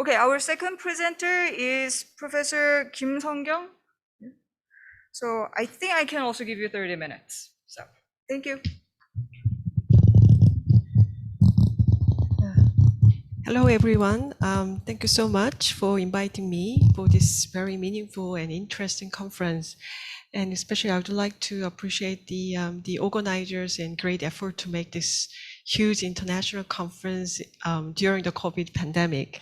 Okay, our second presenter is Professor Kim Tongyeong. So I think I can also give you 30 minutes. So thank you. Hello, everyone. Thank you so much for inviting me for this very meaningful and interesting conference. And especially, I would like to appreciate the organizers and great effort to make this huge international conference during the COVID pandemic.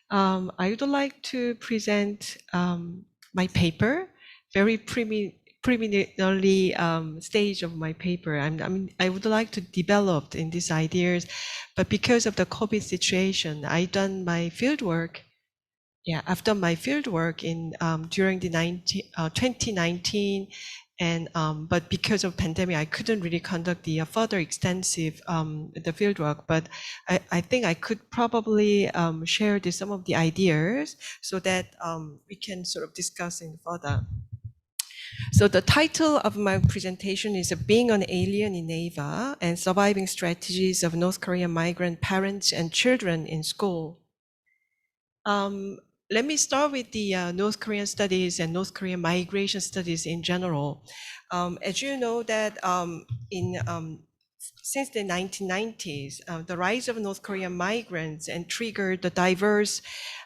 I would like to present my paper, very preliminary stage of my paper. I would like to develop in these ideas, but because of the COVID situation, I've done my fieldwork. Yeah, I've done my fieldwork in during the 2019, and but because of pandemic, I couldn't really conduct the further extensive the fieldwork. But I think I could probably share some of the ideas so that we can sort of discuss in further. So the title of my presentation is Being an Alien in Ava and Surviving Strategies of North Korean Migrant Parents and Children in School. Let me start with the North Korean studies and North Korean migration studies in general. As you know that since the 1990s, the rise of North Korean migrants and triggered the diverse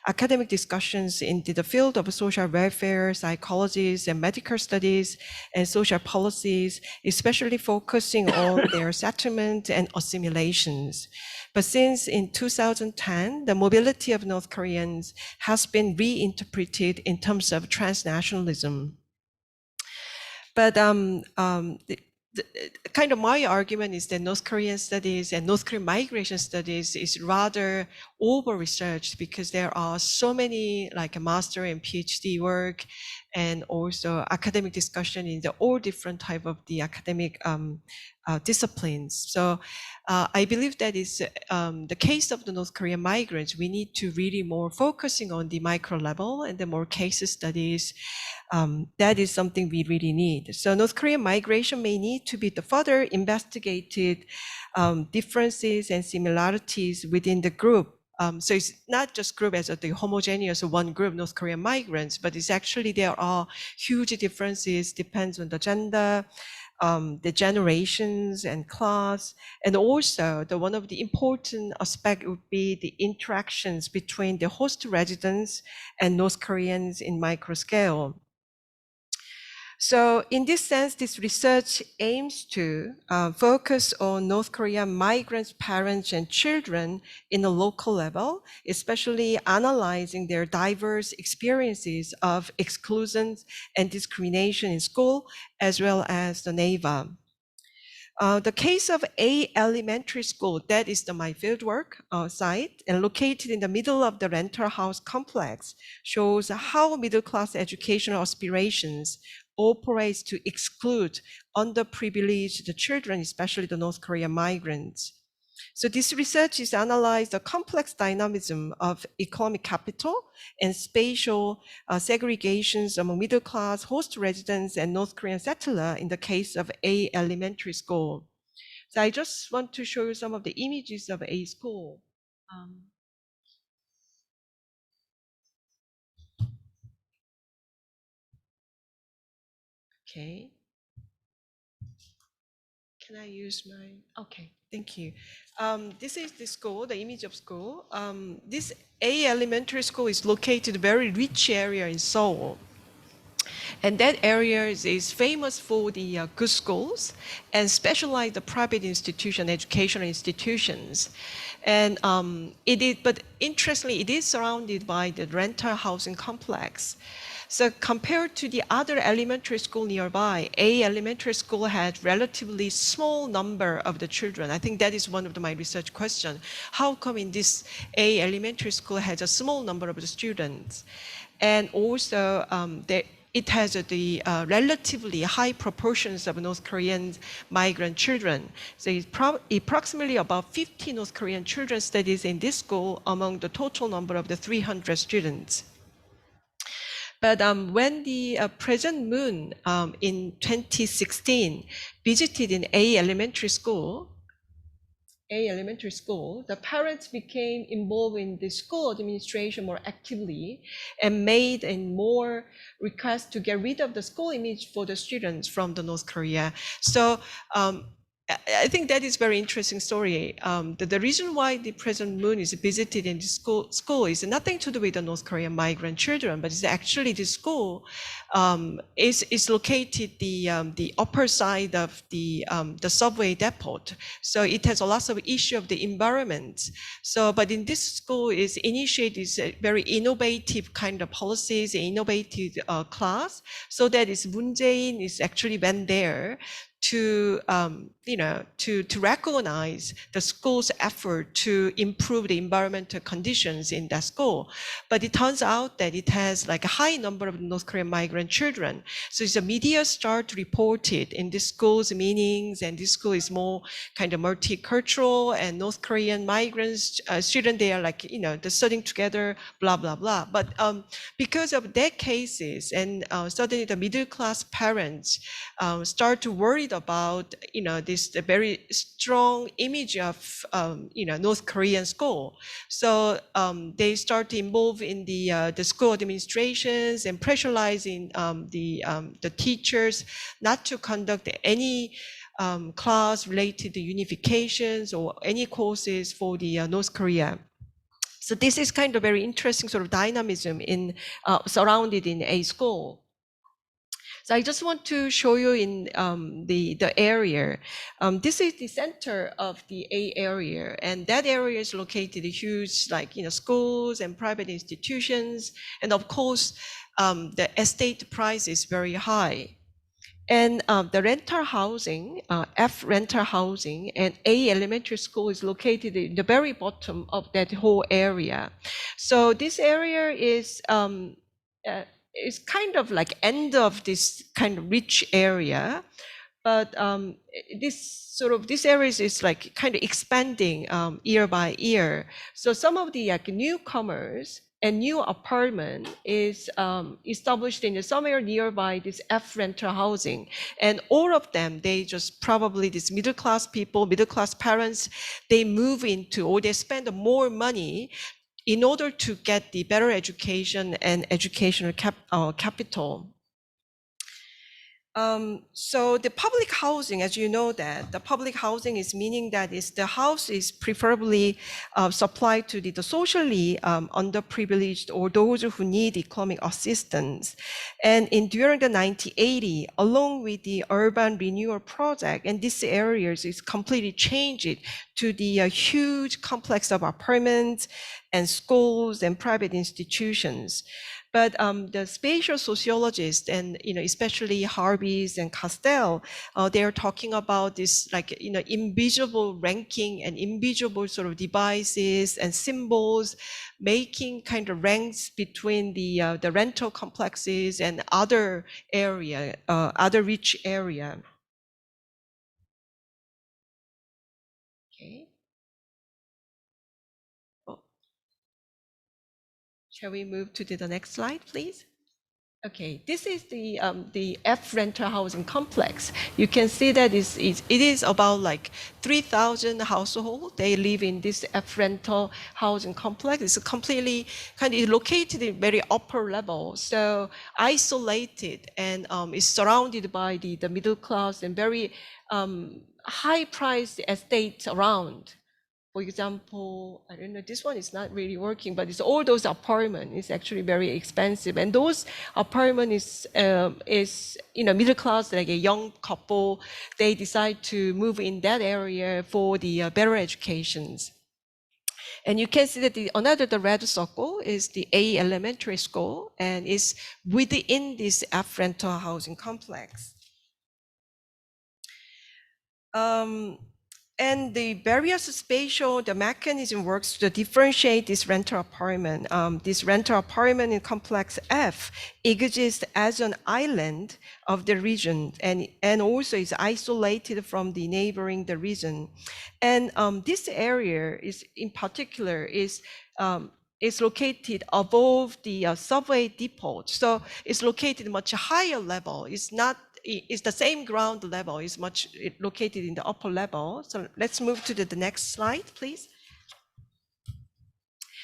academic discussions in the field of social welfare, psychologies, and medical studies, and social policies, especially focusing on their settlement and assimilations. But since in 2010, the mobility of North Koreans has been reinterpreted in terms of transnationalism. But kind of my argument is that North Korean studies and North Korean migration studies is rather over-researched because there are so many like a master and PhD work and also academic discussion in all different type of the academic disciplines. So I believe that is the case of the North Korean migrants. We need to really more focusing on the micro level and the more case studies. That is something we really need. So North Korean migration may need to be the further investigated differences and similarities within the group. So it's not just group as the homogeneous one group North Korean migrants, but it's actually there are huge differences, depends on the gender, the generations and class, and also one of the important aspect would be the interactions between the host residents and North Koreans in micro scale. So in this sense, this research aims to focus on North Korean migrants, parents, and children in a local level, especially analyzing their diverse experiences of exclusion and discrimination in school, as well as the NAVA. The case of A Elementary School, that is my fieldwork site, and located in the middle of the rental house complex, shows how middle-class educational aspirations operates to exclude underprivileged children, especially the North Korean migrants. So this research is analyzed the complex dynamism of economic capital and spatial segregations among middle class host residents and North Korean settler in the case of A Elementary School. So I just want to show you some of the images of A school. Okay. Can I use my, okay, thank you. This is the school, the image of school. This A Elementary School is located in a very rich area in Seoul. And that area is famous for the good schools and specialized private institution, educational institutions. And but interestingly, it is surrounded by the rental housing complex. So compared to the other elementary school nearby, A Elementary School had relatively small number of the children. I think that is one of my research questions. How come in this A Elementary School has a small number of the students? And also it has the relatively high proportions of North Korean migrant children. So approximately about 50 North Korean children studies in this school among the total number of the 300 students. But when the President Moon in 2016 visited in A Elementary School, A elementary school, the parents became involved in the school administration more actively and made a more requests to get rid of the school image for the students from the North Korea. So I think that is very interesting story. The reason why the President Moon is visited in the school is nothing to do with the North Korean migrant children, but it's actually the school is located the upper side of the subway depot. So it has a lot of issue of the environment. So, but in this school is initiated very innovative kind of policies, innovative class. So that is Moon Jae-in is actually went there to to recognize the school's effort to improve the environmental conditions in that school. But it turns out that it has like a high number of North Korean migrant children. So the media start to report it in this school's meanings, and this school is more kind of multicultural, and North Korean migrants, students, they are like, they're studying together, blah, blah, blah. But because of their cases, and suddenly the middle class parents start to worry about this very strong image of North Korean school. So they start to involve in the school administrations and pressurizing the teachers not to conduct any class related to unifications or any courses for the North Korea. So this is kind of very interesting sort of dynamism in surrounded in a school. So I just want to show you in the area. This is the center of the A area, and that area is located huge, like schools and private institutions, and of course, the estate price is very high. And the rental housing, F rental housing, and A elementary school is located in the very bottom of that whole area. So this area is kind of like end of this kind of rich area, but this area is like kind of expanding year by year. So some of the newcomers and new apartment is established in somewhere nearby this F rental housing, and all of them, they just probably this middle class people, middle class parents, they move into or they spend more money in order to get the better education and educational capital. So the public housing, as you know, that the public housing is meaning that is the house is preferably supplied to the socially underprivileged or those who need economic assistance. And during the 1980, along with the urban renewal project, and this areas is completely changed to the huge complex of apartments and schools and private institutions. But the spatial sociologists, and especially Harvey's and Castell, they're talking about this like invisible ranking and invisible sort of devices and symbols, making kind of ranks between the rental complexes and other area, other rich area. Okay. Shall we move to the next slide, please? Okay, this is the F rental housing complex. You can see that it is about like 3,000 households. They live in this F rental housing complex. It's completely kind of located in very upper level, so isolated, and is surrounded by the middle class and very high-priced estates around. For example, I don't know, this one is not really working, but it's all those apartments. It's actually very expensive. And those apartments is middle class, like a young couple, they decide to move in that area for the better educations. And you can see that the red circle is the A elementary school, and is within this F rental housing complex. And the various spatial, the mechanism works to differentiate this rental apartment. This rental apartment in complex F exists as an island of the region, and also is isolated from the neighboring the region. And this area is in particular is located above the subway depot. So it's located much higher level. It's not is the same ground level, is much located in the upper level. So let's move to the next slide, please.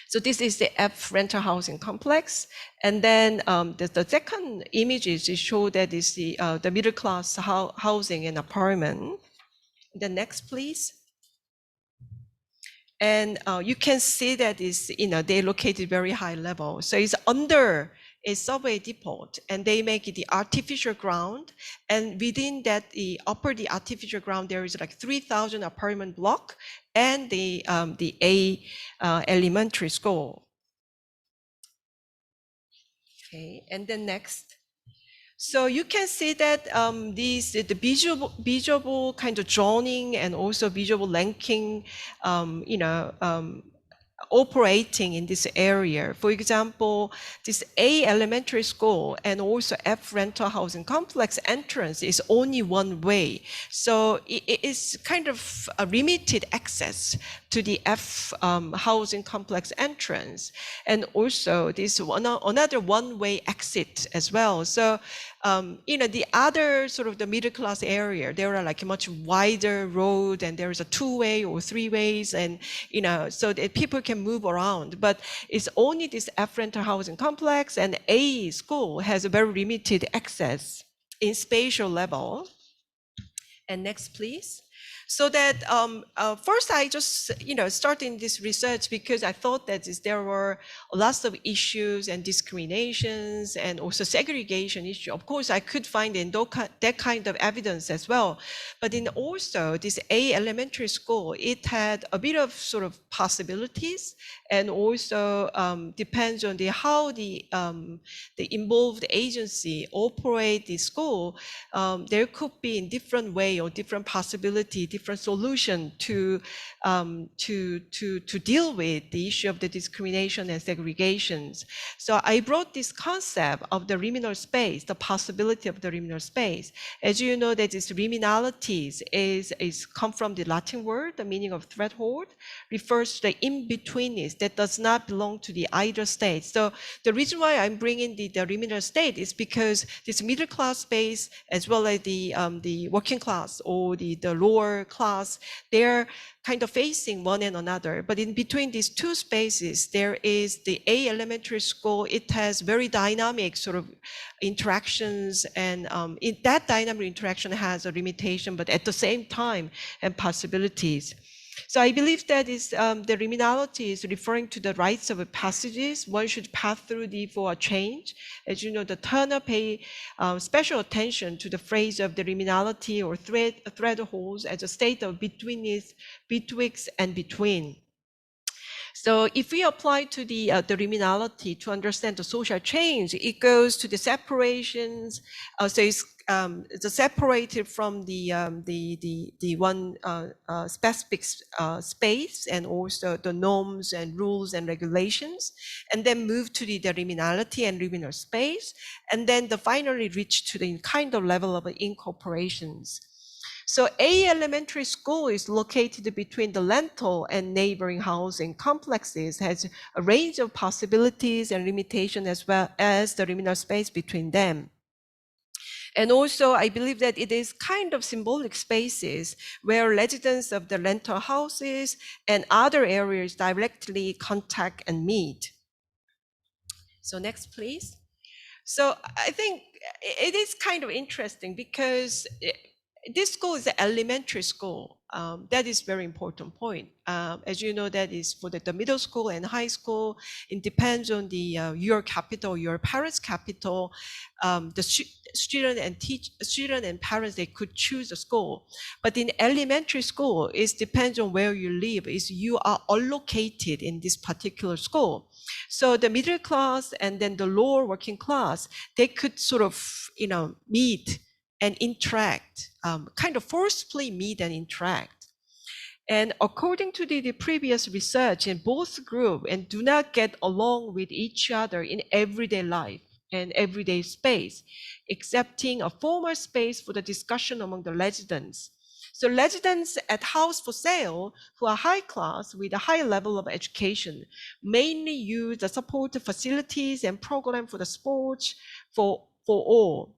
So this is the F rental housing complex. And then the second images show that is the middle class housing and apartment. The next, please. And you can see that is, they're located very high level. So it's under a subway depot, and they make it the artificial ground. And within that, the artificial ground, there is like 3,000 apartment block and the A elementary school. Okay, and then next. So you can see that the visual kind of drawing and also visual linking, operating in this area. For example, this A elementary school and also F rental housing complex entrance is only one way. So it is kind of a limited access to the F housing complex entrance. And also this another one-way exit as well. So, the other sort of the middle class area, there are like a much wider road and there is a two-way or three ways, and, so that people can move around. But it's only this F rental housing complex, and A school has a very limited access in spatial level. And next, please. So that first I just started this research because I thought that there were lots of issues and discriminations and also segregation issue. Of course, I could find in that kind of evidence as well. But in also this A elementary school, it had a bit of sort of possibilities, and also depends on how the involved agency operate the school. There could be in different way or different possibility, different solution to deal with the issue of the discrimination and segregations. So I brought this concept of the liminal space, the possibility of the liminal space. As you know, that this liminalities is come from the Latin word, the meaning of threshold, refers to the in-betweenness that does not belong to the either state. So the reason why I'm bringing the liminal state is because this middle class space, as well as the working class or the lower class, they're kind of facing one and another. But in between these two spaces, there is the A elementary school. It has very dynamic sort of interactions, and that dynamic interaction has a limitation, but at the same time, and possibilities. So I believe that is the liminality is referring to the rites of passages. One should pass through for a change. As you know, the Turner pay special attention to the phrase of the liminality or thread holes as a state of betweenness, betwixt, and between. So if we apply to the liminality to understand the social change, it goes to the separations. So it's separated from the one specific space, and also the norms and rules and regulations, and then move to the liminality and liminal space, and then finally reach to the kind of level of incorporations. So A elementary school is located between the rental and neighboring housing complexes, has a range of possibilities and limitations, as well as the liminal space between them. And also, I believe that it is kind of symbolic spaces where residents of the rental houses and other areas directly contact and meet. So next, please. So I think it is kind of interesting because this school is an elementary school. That is very important point. As you know, that is for the middle school and high school. It depends on your capital, your parents' capital. The student and parents, they could choose a school. But in elementary school, it depends on where you live. Is you are allocated in this particular school. So the middle class and then the lower working class, they could sort of meet and interact, kind of forcefully meet and interact. And according to the previous research, in both groups and do not get along with each other in everyday life and everyday space, excepting a formal space for the discussion among the residents. So residents at house for sale who are high class with a high level of education mainly use the support facilities and program for the sports for all.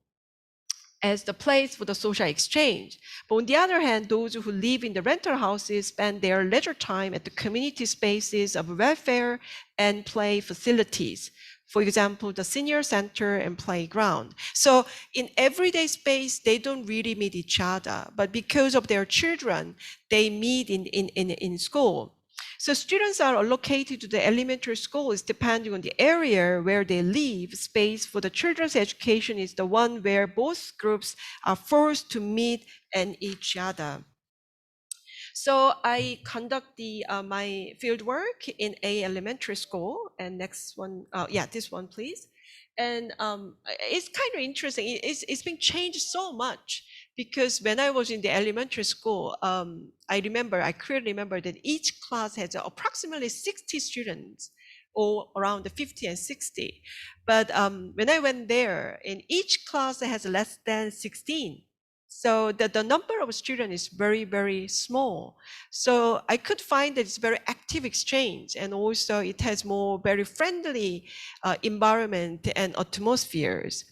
as the place for the social exchange. But on the other hand, those who live in the rental houses spend their leisure time at the community spaces of welfare and play facilities. For example, the senior center and playground. So in everyday space, they don't really meet each other, but because of their children, they meet in school. So students are allocated to the elementary schools depending on the area where they live. Space for the children's education is the one where both groups are forced to meet and each other. So I conduct my field work in a elementary school, and next one, this one, please. And it's kind of interesting. It's been changed so much because when I was in the elementary school, I clearly remember that each class has approximately 60 students, or around 50 and 60. But when I went there, in each class has less than 16. So the number of students is very, very small. So I could find that it's very active exchange, and also it has more very friendly environment and atmospheres.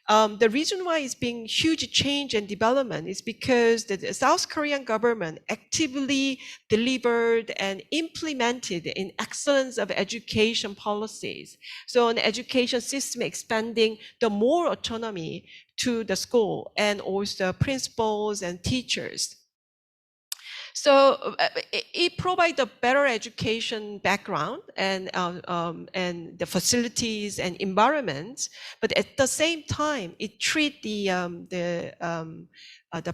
The reason why it's being huge change and development is because the South Korean government actively delivered and implemented in excellence of education policies. So an education system expanding the more autonomy to the school and also principals and teachers. So it provides a better education background and the facilities and environments, but at the same time, it treats the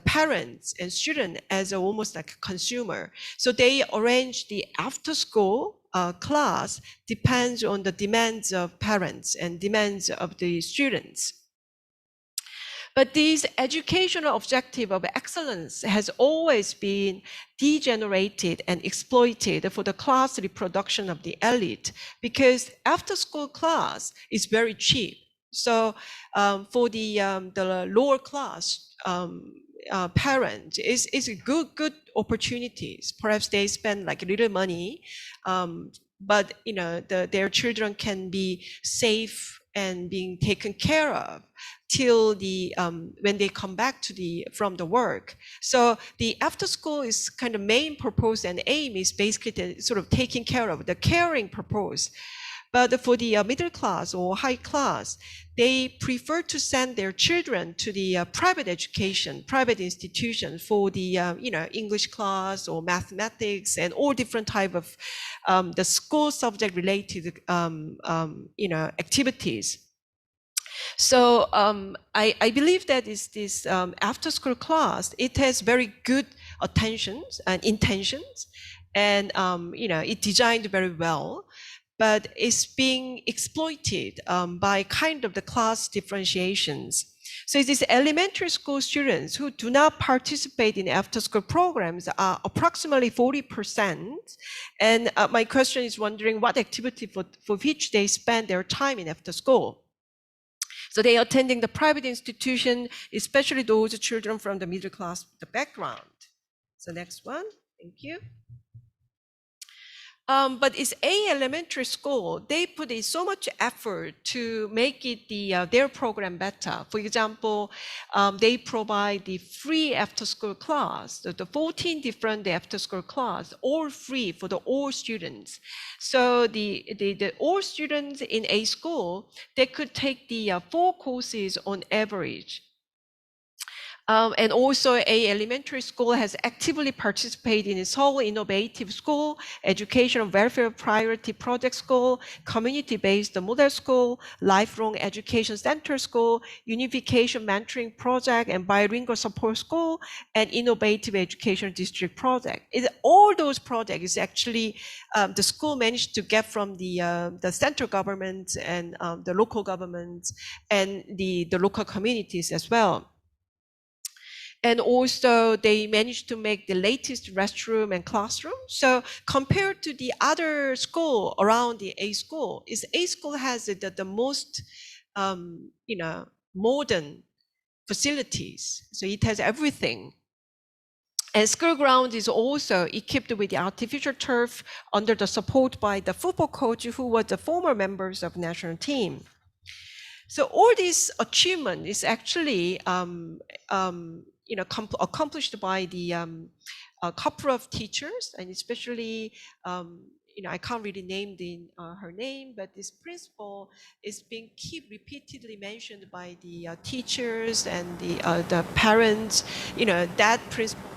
parents and students as almost like a consumer. So they arrange the after-school class depends on the demands of parents and demands of the students. But this educational objective of excellence has always been degenerated and exploited for the class reproduction of the elite, because after-school class is very cheap. So for the lower class parent, is a good opportunities. Perhaps they spend like little money, but their children can be safe and being taken care of till when they come back from the work. So the after school is kind of main purpose and aim is basically sort of taking care of the caring purpose. But for the middle class or high class, they prefer to send their children to the private education, private institutions for the English class or mathematics and all different type of the school subject related activities. So I believe that this after school class, it has very good attentions and intentions, and it designed very well, but it's being exploited by kind of the class differentiations. So these elementary school students who do not participate in after-school programs are approximately 40%. And my question is wondering what activity for which they spend their time in after school. So they are attending the private institution, especially those children from the middle class background. So next one, thank you. But it's a elementary school. They put in so much effort to make it their program better. For example, they provide the free after-school class, the 14 different after-school class, all free for all students. So the all students in a school, they could take the 4 courses on average. And also a elementary school has actively participated in Seoul Innovative School, Educational Welfare Priority Project School, Community-Based Model School, Lifelong Education Center School, Unification Mentoring Project, and Bilingual Support School, and Innovative Education District Project. All those projects is actually the school managed to get from the central government and the local governments and the local communities as well. And also they managed to make the latest restroom and classroom. So compared to the other school around the A school, A school has the most, modern facilities. So it has everything. And school ground is also equipped with the artificial turf under the support by the football coach who was the former members of national team. So all this achievement is actually accomplished by the a couple of teachers, and especially I can't really name her name, but this principle is being repeatedly mentioned by the teachers and the parents. That principle.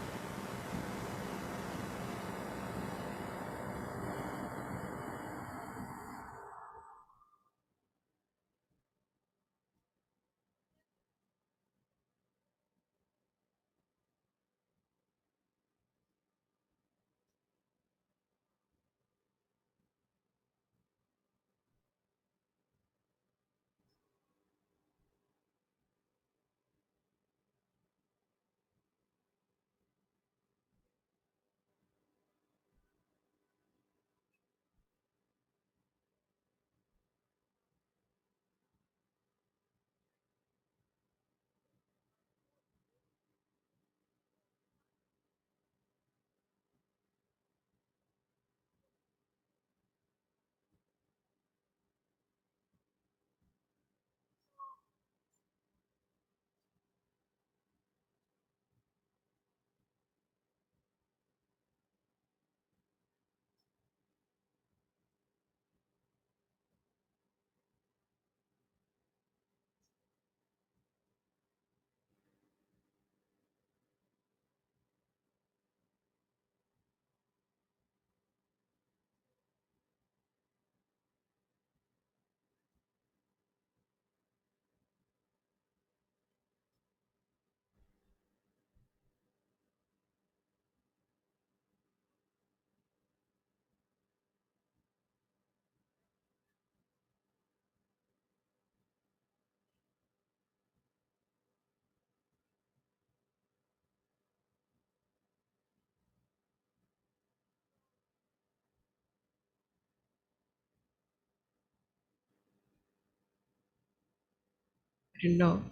I don't know.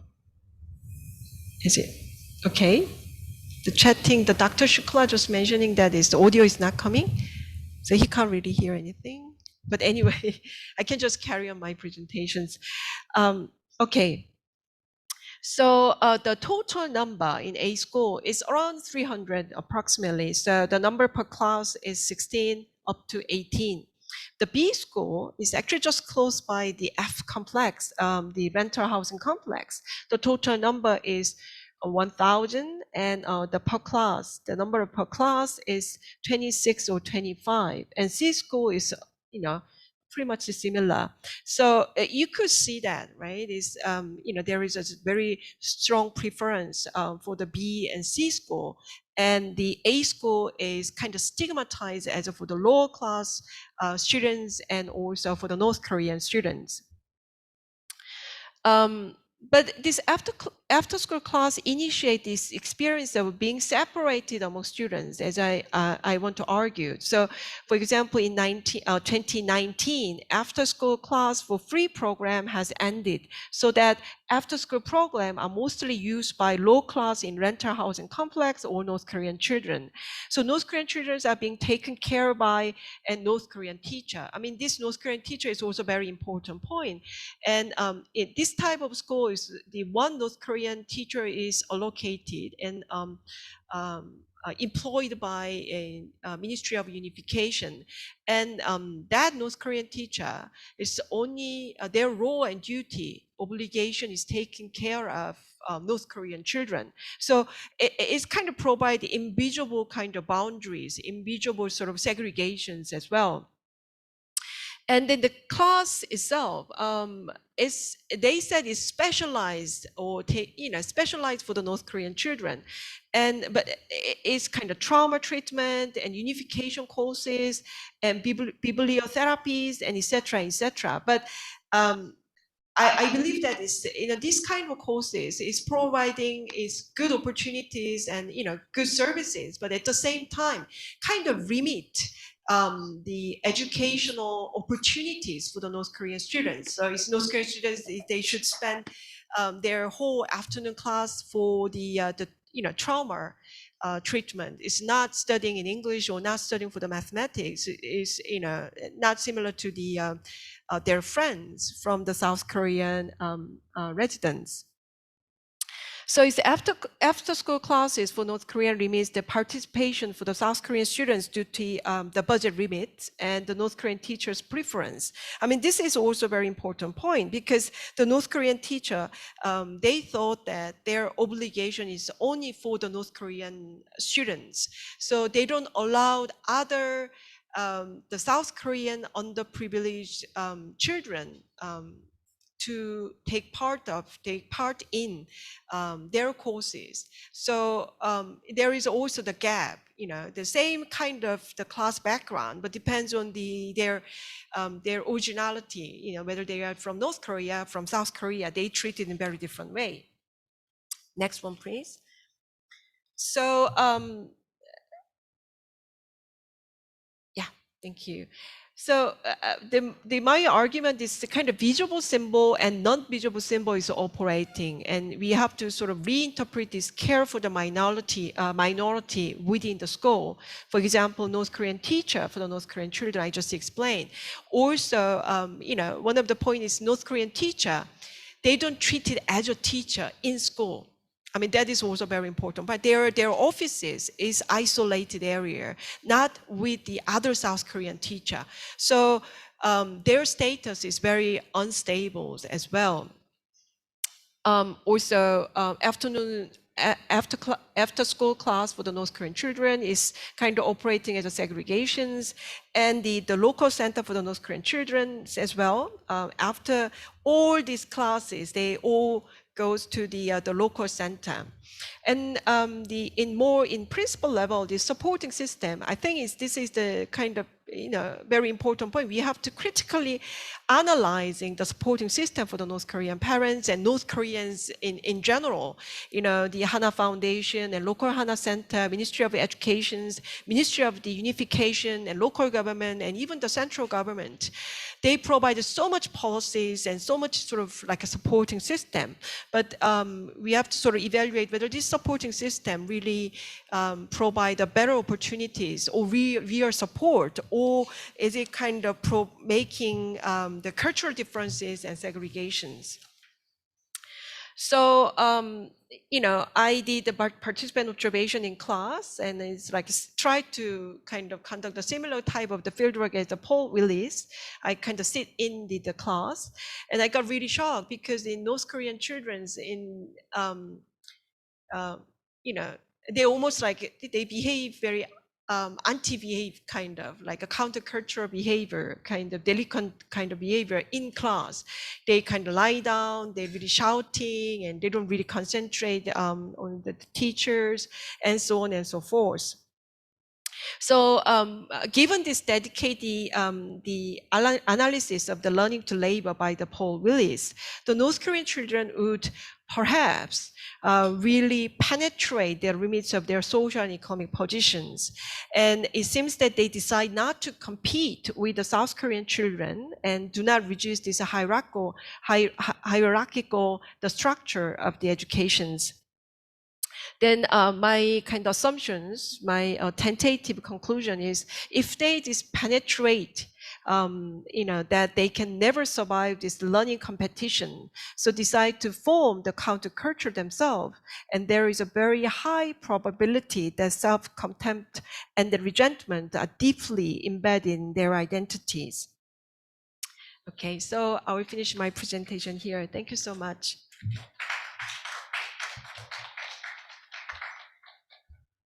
Is it okay? The chatting, the Dr. Shukla just mentioning that the audio is not coming, so he can't really hear anything. But anyway, I can just carry on my presentations. Okay. So the total number in A school is around 300 approximately. So the number per class is 16 up to 18. The B school is actually just close by the F complex, the rental housing complex. The total number is 1,000, and the number per class is 26 or 25. And C school is, pretty much similar. So you could see that, right? Is there is a very strong preference for the B and C school, and the A school is kind of stigmatized as for the lower class students and also for the North Korean students. But this after school class initiate this experience of being separated among students, as I want to argue. So, for example, in 2019, after school class for free program has ended, so that after school program are mostly used by low class in rental housing complex or North Korean children. So North Korean children are being taken care by a North Korean teacher. I mean, this North Korean teacher is also a very important point. And this type of school is the one North Korean teacher is allocated and employed by a Ministry of Unification. And that North Korean teacher is only their role and duty, obligation is taking care of North Korean children. So it's kind of provide invisible kind of boundaries, invisible sort of segregations as well. And then the class itself they said is specialized or specialized for the North Korean children, but it's kind of trauma treatment and unification courses and bibliotherapies and etc. But I believe that this kind of courses is providing good opportunities and good services, but at the same time kind of limit the educational opportunities for the North Korean students. So it's North Korean students, they should spend their whole afternoon class for the trauma treatment. It's not studying in English or not studying for the mathematics. It's not similar to the their friends from the South Korean residents. So it's after school classes for North Korean limits the participation for the South Korean students due to the budget limit and the North Korean teachers' preference. I mean, this is also a very important point because the North Korean teacher, they thought that their obligation is only for the North Korean students. So they don't allow other, the South Korean underprivileged children to take part in their courses. So there is also the gap, the same kind of the class background, but depends on their originality, whether they are from North Korea, from South Korea, they treat it in a very different way. Next one, please. So yeah, thank you. So my argument is the kind of visible symbol and non-visible symbol is operating, and we have to sort of reinterpret this care for the minority within the school. For example, North Korean teacher for the North Korean children, I just explained. Also, one of the points is North Korean teacher, they don't treat it as a teacher in school. I mean, that is also very important, but their offices is isolated area, not with the other South Korean teacher. So their status is very unstable as well. Also, after school class for the North Korean children is kind of operating as a segregations, and the local center for the North Korean children as well. After all these classes, they all goes to the local center. And in principle level, the supporting system, I think this is the kind of very important point. We have to critically analyzing the supporting system for the North Korean parents and North Koreans in general. The Hana Foundation and local Hana Center, Ministry of Education, Ministry of the Unification and local government, and even the central government. They provide so much policies and so much sort of like a supporting system. But we have to sort of evaluate whether this supporting system really provide a better opportunities or real support, or is it kind of making the cultural differences and segregations. So, I did the participant observation in class, and it's like try to kind of conduct a similar type of the fieldwork as the Paul Willis. I kind of sit in the class, and I got really shocked because in North Korean children's they almost like they behave very anti-behave, kind of like a countercultural behavior, kind of delinquent kind of behavior in class. They kind of lie down, they're really shouting, and they don't really concentrate on the teachers, and so on and so forth. So given this dedicated the analysis of the learning to labor by the Paul Willis, the North Korean children would perhaps really penetrate the limits of their social and economic positions. And it seems that they decide not to compete with the South Korean children and do not reduce this hierarchical the structure of the educations. Then my kind of assumptions, my tentative conclusion is, if they just penetrate, that they can never survive this learning competition, so decide to form the counterculture themselves, and there is a very high probability that self-contempt and the resentment are deeply embedded in their identities. Okay, so I will finish my presentation here. Thank you so much.